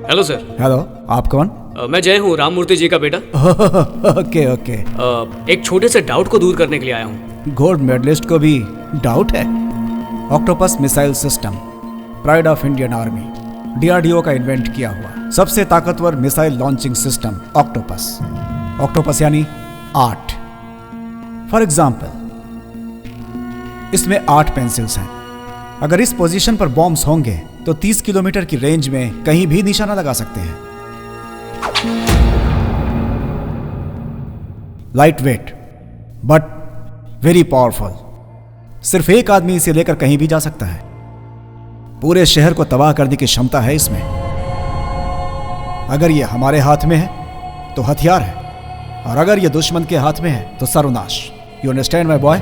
Hello sir. Hello, आप कौन? मैं जय हूँ, राममूर्ति जी का बेटा। Okay okay. एक छोटे से डाउट को दूर करने के लिए आया हूँ। गोल्ड मेडलिस्ट को भी डाउट है? Octopus missile system pride of Indian army, DRDO का इन्वेंट किया हुआ सबसे ताकतवर missile launching system octopus. Octopus यानी 8। फॉर एग्जाम्पल, इसमें 8 पेंसिल्स हैं। अगर इस पोजीशन पर बॉम्ब्स होंगे तो 30 किलोमीटर की रेंज में कहीं भी निशाना लगा सकते हैं। Light weight but very powerful. सिर्फ एक आदमी इसे लेकर कहीं भी जा सकता है। पूरे शहर को तबाह करने की क्षमता है इसमें। अगर यह हमारे हाथ में है तो हथियार है, और अगर यह दुश्मन के हाथ में है तो सर्वनाश। You understand my boy?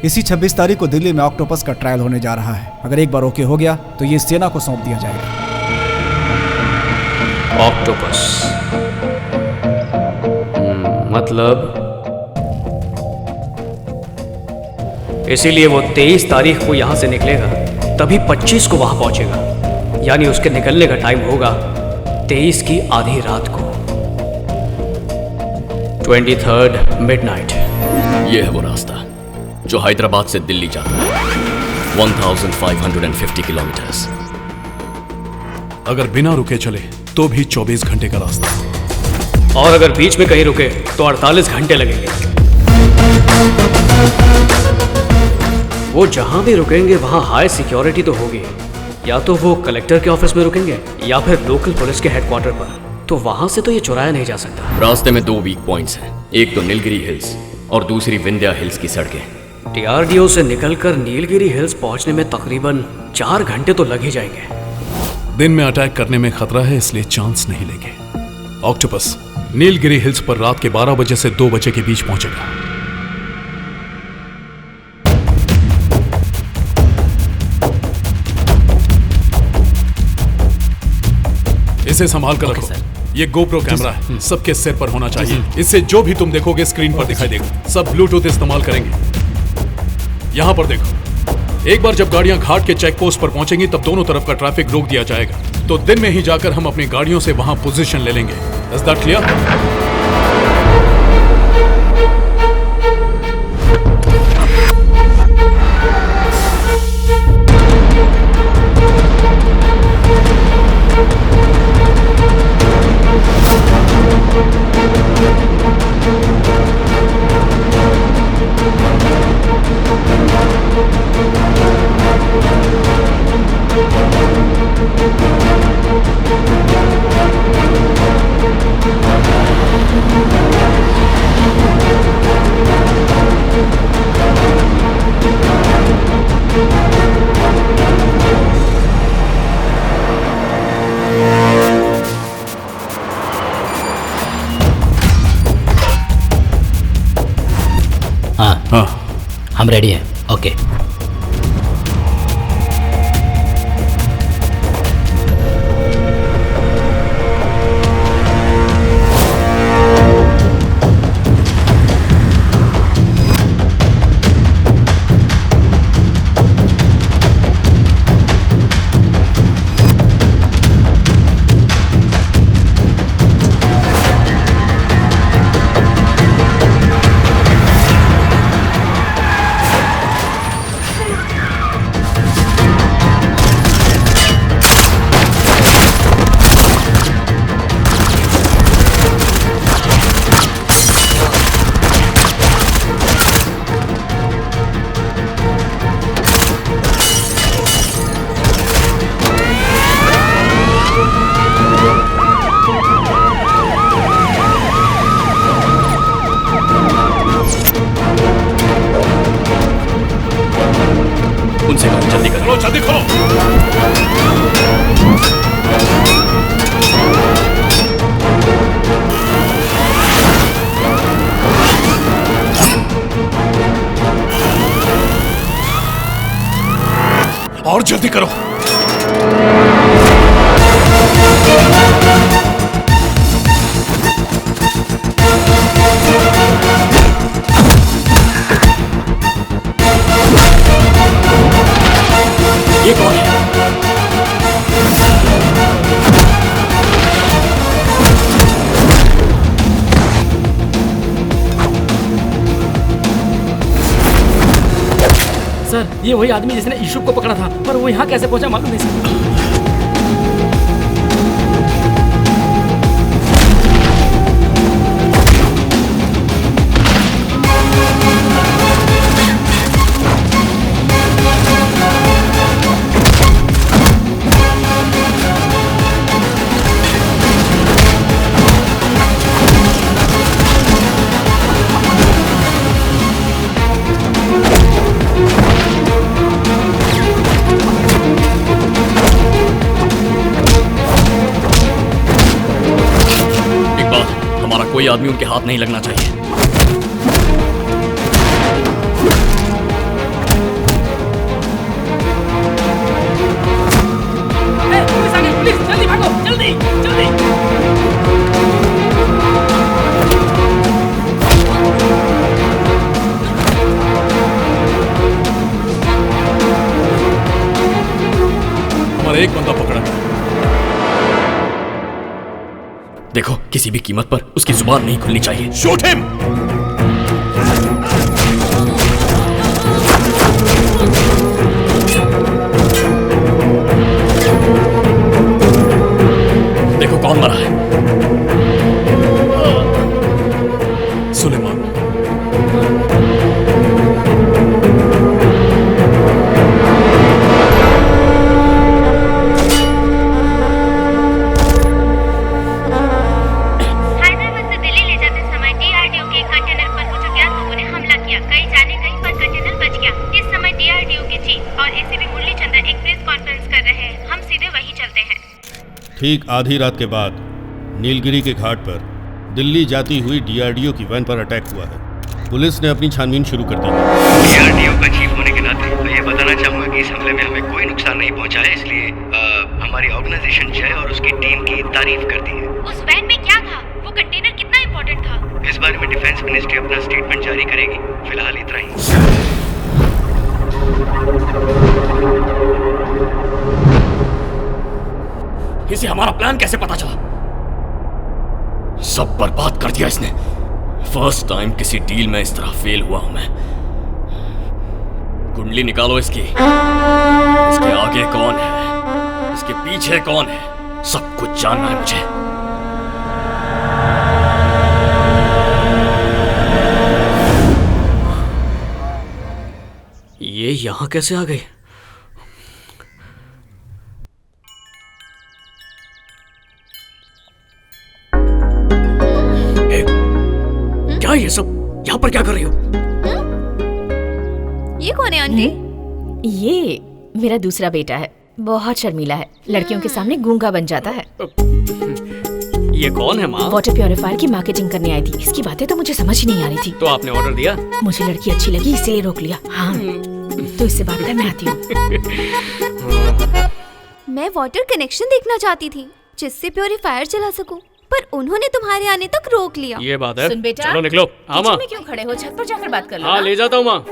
इसी 26 तारीख को दिल्ली में ऑक्टोपस का ट्रायल होने जा रहा है। अगर एक बार ओके हो गया तो ये सेना को सौंप दिया जाएगा। ऑक्टोपस मतलब इसीलिए वो 23 तारीख को यहां से निकलेगा, तभी 25 को वहां पहुंचेगा। यानी उसके निकलने का टाइम होगा 23 की आधी रात को, 23rd मिडनाइट। ये है वो रास्ता जो हैदराबाद से दिल्ली जाता है, 1550 किलोमीटर्स। अगर बिना रुके चले तो भी 24 घंटे का रास्ता, और अगर बीच में कहीं रुके तो 48 घंटे लगेंगे। वो जहां भी रुकेंगे वहां हाई सिक्योरिटी तो होगी। या तो वो कलेक्टर के ऑफिस में रुकेंगे या फिर लोकल पुलिस के हेडक्वार्टर पर। तो वहां से तो ये चुराया नहीं जा सकता। रास्ते में 2 वीक पॉइंट्स हैं, एक तो नीलगिरी हिल्स और दूसरी विंध्या हिल्स की सड़कें। डीआरडीओ से निकलकर नीलगिरी हिल्स पहुंचने में तकरीबन 4 घंटे तो लग ही जाएंगे। दिन में अटैक करने में खतरा है, इसलिए चांस नहीं लेंगे। ऑक्टोपस नीलगिरी हिल्स पर रात के 12 बजे से 2 बजे के बीच पहुंचेगा। इसे संभाल कर रखो। ये गोप्रो कैमरा है, सबके सिर पर होना चाहिए। इससे जो भी तुम देखोगे स्क्रीन पर दिखाई देगा। सब ब्लूटूथ इस्तेमाल करेंगे। यहां पर देखो, एक बार जब गाड़ियां घाट के चेक पोस्ट पर पहुंचेंगी तब दोनों तरफ का ट्रैफिक रोक दिया जाएगा। तो दिन में ही जाकर हम अपनी गाड़ियों से वहां पोजीशन ले लेंगे। Is that clear? हाँ, हम रेडी हैं। ओके। उनसे कहो जल्दी करो, जल्दी खोलो। और जल्दी करो। ये कौन है? सर, ये वही आदमी जिसने यूसुफ को पकड़ा था, पर वो यहाँ कैसे पहुंचा मालूम नहीं सर। कोई आदमी उनके हाथ नहीं लगना चाहिए। पुलिस, जल्दी भागो, जल्दी जल्दी। हमारा एक बंदा पकड़ा। देखो, किसी भी कीमत पर उसकी जुबान नहीं खुलनी चाहिए। Shoot him. देखो कौन मरा है। सुलेमान। ठीक आधी रात के बाद नीलगिरी के घाट पर दिल्ली जाती हुई डीआरडीओ की वैन पर अटैक हुआ है। पुलिस ने अपनी छानबीन शुरू कर दी है। डीआरडीओ का चीफ होने के नाते मैं ये बताना चाहूंगा कि इस हमले में हमें कोई नुकसान नहीं पहुंचा है, इसलिए हमारी ऑर्गेनाइजेशन जय और उसकी टीम की तारीफ करती है। उस वैन में क्या था? वो कंटेनर कितना इम्पोर्टेंट था? इस बारे में डिफेंस मिनिस्ट्री अपना स्टेटमेंट जारी करेगी। फिलहाल इतना ही। इसे हमारा प्लान कैसे पता चला? सब बर्बाद कर दिया इसने। फर्स्ट टाइम किसी डील में इस तरह फेल हुआ हूं मैं। कुंडली निकालो इसकी। इसके आगे कौन है, इसके पीछे कौन है, सब कुछ जानना है मुझे। ये यहां कैसे आ गई? क्या ये सब यहाँ पर क्या कर रही हो? ये कौन है आंटी? ये मेरा दूसरा बेटा है। बहुत शर्मीला है, लड़कियों के सामने गूंगा बन जाता है। ये कौन है माँ? वाटर प्योरीफायर की मार्केटिंग करने आई थी। इसकी बातें तो मुझे समझ ही नहीं आ रही थी। तो आपने ऑर्डर दिया? मुझे लड़की अच्छी लगी इसलिए रोक लिया। हाँ, तो इससे बात करने आती हूँ। मैं वाटर कनेक्शन देखना चाहती थी जिससे प्योरीफायर चला सकूं, पर उन्होंने तुम्हारे आने तक रोक लिया। ये बात है। सुन बेटा, चलो निकलो। हाँ माँ। में क्यों खड़े हो? छत पर जाकर बात कर लो। हाँ ले जाता हूँ माँ।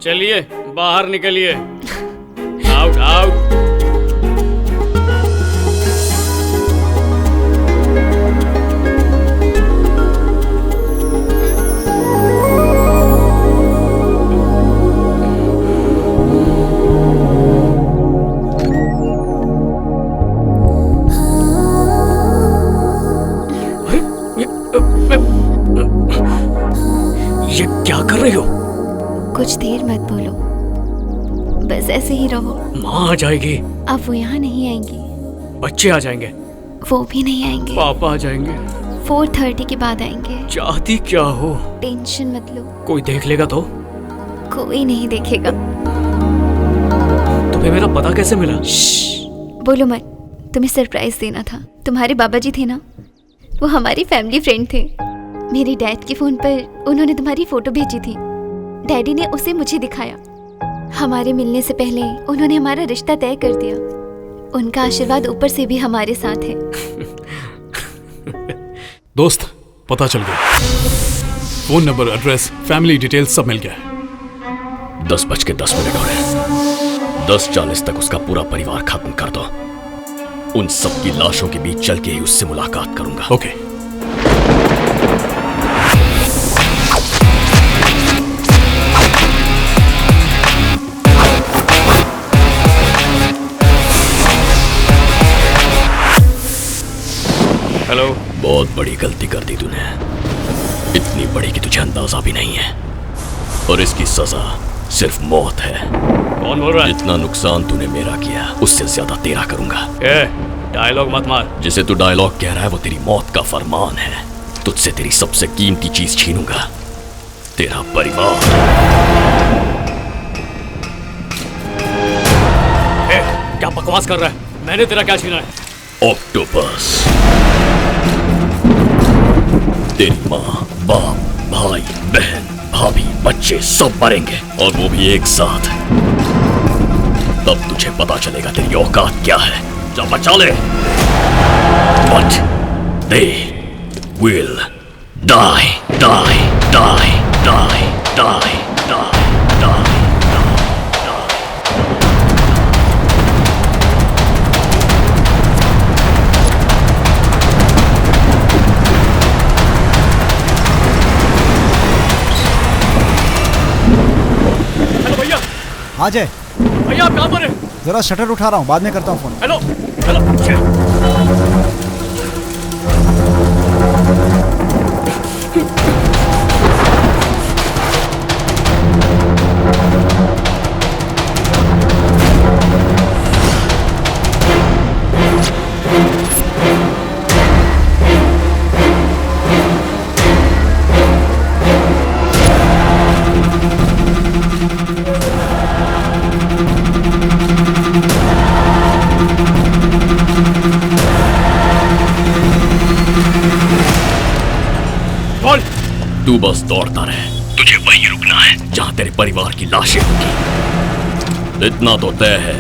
चलिए बाहर निकलिए। Out out. ये क्या कर रही हो? कुछ देर मत बोलो, बस ऐसे ही रहो। माँ आ जाएगी। अब वो यहाँ नहीं आएंगी। बच्चे आ जाएंगे। वो भी नहीं आएंगे। पापा आ जाएंगे। 4:30 के बाद आएंगे। चाहती क्या हो? टेंशन मत लो। कोई देख लेगा तो? कोई नहीं देखेगा। तुम्हें मेरा पता कैसे मिला? बोलो मत, तुम्हें सरप्राइज देना था। तुम्हारे बाबा जी थे ना, वो हमारी फैमिली फ्रेंड थे। मेरे डैड के फोन पर उन्होंने तुम्हारी फोटो भेजी थी। डैडी ने उसे मुझे दिखाया। हमारे मिलने से पहले उन्होंने हमारा रिश्ता तय कर दिया। उनका आशीर्वाद ऊपर से भी हमारे साथ है। दोस्त, पता चल गया। Phone number, address, family details सब मिल गया। 10:10 हो रहे हैं। 10:40 तक उसका पूरा परिवार खत्म कर दो। उन सब की लाशों के बीच चल के ही उससे मुलाकात करूंगा। ओके। हेलो। बहुत बड़ी गलती कर दी तूने, इतनी बड़ी कि तुझे अंदाजा भी नहीं है, और इसकी सजा सिर्फ मौत है। कौन बोल रहा है? जितना नुकसान तूने मेरा किया उससे ज्यादा तेरा करूंगा। डायलॉग मत मार। जिसे तू डायलॉग कह रहा है वो तेरी मौत का फरमान है। तुझसे तेरी सबसे कीमती चीज छीनूंगा, तेरा परिवार। क्या बकवास कर रहा है? मैंने तेरा क्या छीना है? ऑक्टोपस, तेरी माँ, बाप, भाई, बहन, भाभी, बच्चे सब मरेंगे, और वो भी एक साथ। तब तुझे पता चलेगा तेरी औकात क्या है। जा बचा ले। But they will die, die, die, die, die, die, die. Hello भैया। हाँ जय, भैया आप कहाँ पर हैं? जरा शटर उठा रहा हूँ, बाद में करता हूँ फोन। Hello hello. तू बस दौड़ता रहे, तुझे वहीं रुकना है जहां तेरे परिवार की लाशें होंगी। इतना तो तय है,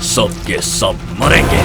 सब के सब मरेंगे।